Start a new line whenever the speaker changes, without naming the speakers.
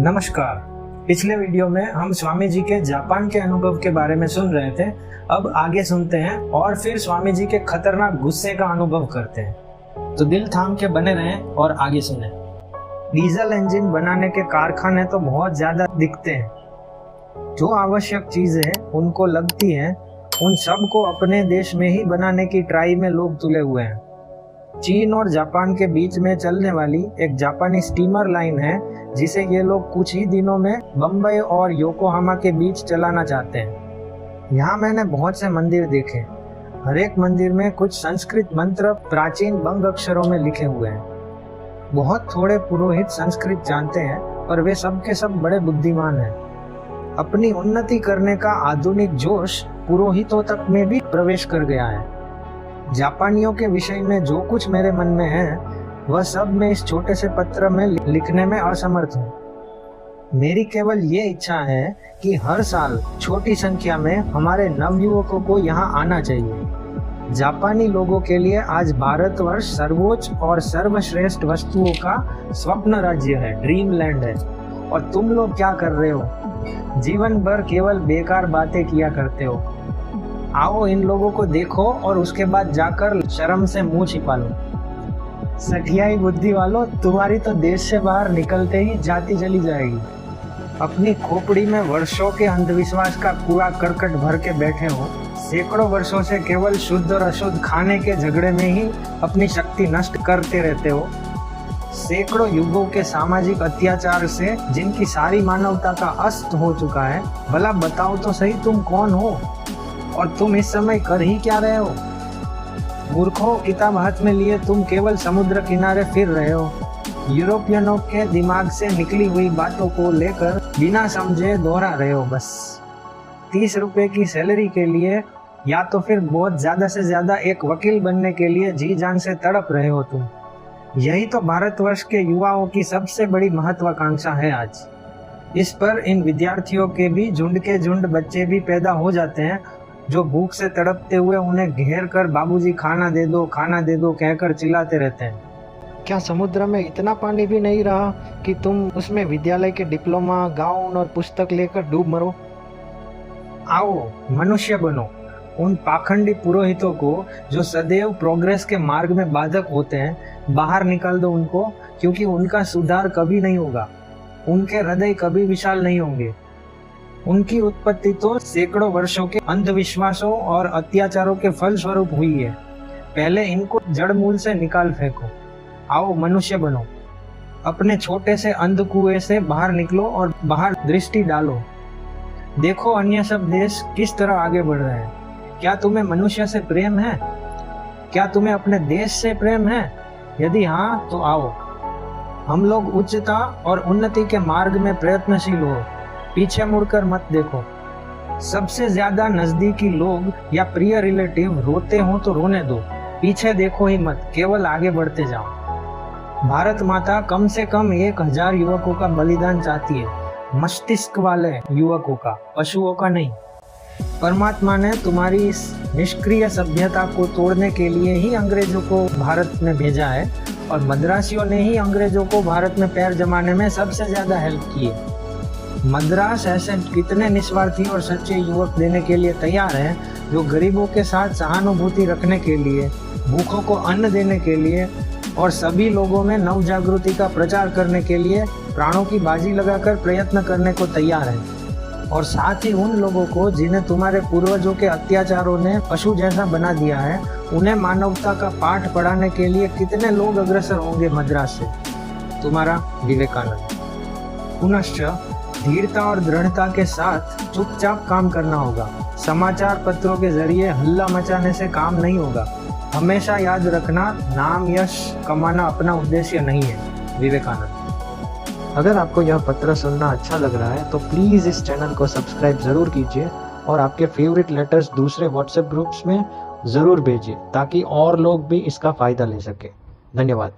नमस्कार। पिछले वीडियो में हम स्वामी जी के जापान के अनुभव के बारे में सुन रहे थे। अब आगे सुनते हैं और फिर स्वामी जी के खतरनाक गुस्से का अनुभव करते हैं। तो दिल थाम के बने रहें और आगे सुने। डीजल इंजन बनाने के कारखाने तो बहुत ज्यादा दिखते हैं। जो आवश्यक चीजें उनको लगती हैं उन सब को अपने देश में ही बनाने की ट्राई में लोग तुले हुए हैं। चीन और जापान के बीच में चलने वाली एक जापानी स्टीमर लाइन है जिसे ये लोग कुछ ही दिनों में बम्बई और योकोहामा के बीच चलाना चाहते हैं। यहाँ मैंने बहुत से मंदिर देखे। हर एक मंदिर में कुछ संस्कृत मंत्र प्राचीन बंग अक्षरों में लिखे हुए हैं। बहुत थोड़े पुरोहित संस्कृत जानते हैं पर वे सब के सब बड़े बुद्धिमान हैं। अपनी उन्नति करने का आधुनिक जोश पुरोहितों तक में भी प्रवेश कर गया है। जापानियों के विषय में जो कुछ मेरे मन में है वह सब मैं इस छोटे से पत्र में लिखने में असमर्थ हूँ। मेरी केवल ये इच्छा है कि हर साल छोटी संख्या में हमारे नवयुवकों को यहाँ आना चाहिए। जापानी लोगों के लिए आज भारतवर्ष सर्वोच्च और सर्वश्रेष्ठ वस्तुओं का स्वप्न राज्य है, ड्रीम लैंड है। और तुम लोग क्या कर रहे हो? जीवन भर केवल बेकार बातें किया करते हो। आओ इन लोगों को देखो और उसके बाद जाकर शर्म से मुंह छिपा लो। सठियाई बुद्धि वालों, तुम्हारी तो देश से बाहर निकलते ही जाती चली जाएगी। अपनी खोपड़ी में वर्षों के अंधविश्वास का कूड़ा करकट भर के बैठे हो। सैकड़ों वर्षों से केवल शुद्ध और अशुद्ध खाने के झगड़े में ही अपनी शक्ति नष्ट करते रहते हो। सैकड़ों युगों के सामाजिक अत्याचार से जिनकी सारी मानवता का अस्त हो चुका है। भला बताओ तो सही, तुम कौन हो और तुम इस समय कर ही क्या रहे हो? मूर्खों, किताब हाथ में लिए तुम केवल समुद्र किनारे फिर रहे हो। यूरोपियनों के दिमाग से निकली हुई बातों को लेकर बिना समझे दोहरा रहे हो। बस 30 रुपए की सैलरी के लिए या तो फिर बहुत ज्यादा से ज्यादा एक वकील बनने के लिए जी जान से तड़प रहे हो तुम। यही तो भारतवर्ष के युवाओं की सबसे बड़ी महत्वाकांक्षा है आज। इस पर इन विद्यार्थियों के भी झुंड के झुंड बच्चे भी पैदा हो जाते हैं जो भूख से तड़पते हुए उन्हें घेर कर बाबूजी खाना दे दो कहकर चिल्लाते रहते हैं। क्या समुद्र में इतना पानी भी नहीं रहा कि तुम उसमें विद्यालय के डिप्लोमा, गाउन और पुस्तक लेकर डूब मरो? आओ मनुष्य बनो। उन पाखंडी पुरोहितों को जो सदैव प्रोग्रेस के मार्ग में बाधक होते हैं, बाहर निकाल दो उनको, क्योंकि उनका सुधार कभी नहीं होगा। उनके हृदय कभी विशाल नहीं होंगे। उनकी उत्पत्ति तो सैकड़ों वर्षों के अंधविश्वासों और अत्याचारों के फल स्वरूप हुई है। पहले इनको जड़ मूल से निकाल फेंको। आओ मनुष्य बनो। अपने छोटे से अंध कुएं से बाहर निकलो और बाहर दृष्टि डालो। देखो अन्य सब देश किस तरह आगे बढ़ रहे हैं। क्या तुम्हें मनुष्य से प्रेम है? क्या तुम्हें अपने देश से प्रेम है? यदि हाँ तो आओ। हम लोग उच्चता और उन्नति के मार्ग में प्रयत्नशील हो। पीछे मुड़कर मत देखो। सबसे ज्यादा नजदीकी लोग या प्रिय रिलेटिव रोते हो तो रोने दो। पीछे देखो ही मत, केवल आगे बढ़ते जाओ। भारत माता कम से कम 1000 युवकों का बलिदान चाहती है। मस्तिष्क वाले युवकों का, पशुओं का नहीं। परमात्मा ने तुम्हारी इस निष्क्रिय सभ्यता को तोड़ने के लिए ही अंग्रेजों को भारत में भेजा है और मद्रासियों ने ही अंग्रेजों को भारत में पैर जमाने में सबसे ज्यादा हेल्प की है। मद्रास ऐसे कितने निस्वार्थी और सच्चे युवक देने के लिए तैयार हैं जो गरीबों के साथ सहानुभूति रखने के लिए, भूखों को अन्न देने के लिए और सभी लोगों में नव जागृति का प्रचार करने के लिए प्राणों की बाजी लगाकर प्रयत्न करने को तैयार हैं। और साथ ही उन लोगों को जिन्हें तुम्हारे पूर्वजों के अत्याचारों ने पशु जैसा बना दिया है, उन्हें मानवता का पाठ पढ़ाने के लिए कितने लोग अग्रसर होंगे मद्रास से। तुम्हारा विवेकानंद। पुनश्च धीरता और दृढ़ता के साथ चुपचाप काम करना होगा। समाचार पत्रों के जरिए हल्ला मचाने से काम नहीं होगा। हमेशा याद रखना, नाम यश कमाना अपना उद्देश्य नहीं है। विवेकानंद। अगर आपको यह पत्र सुनना अच्छा लग रहा है तो प्लीज इस चैनल को सब्सक्राइब जरूर कीजिए और आपके फेवरेट लेटर्स दूसरे व्हाट्सएप ग्रुप्स में जरूर भेजिए ताकि और लोग भी इसका फायदा ले सके। धन्यवाद।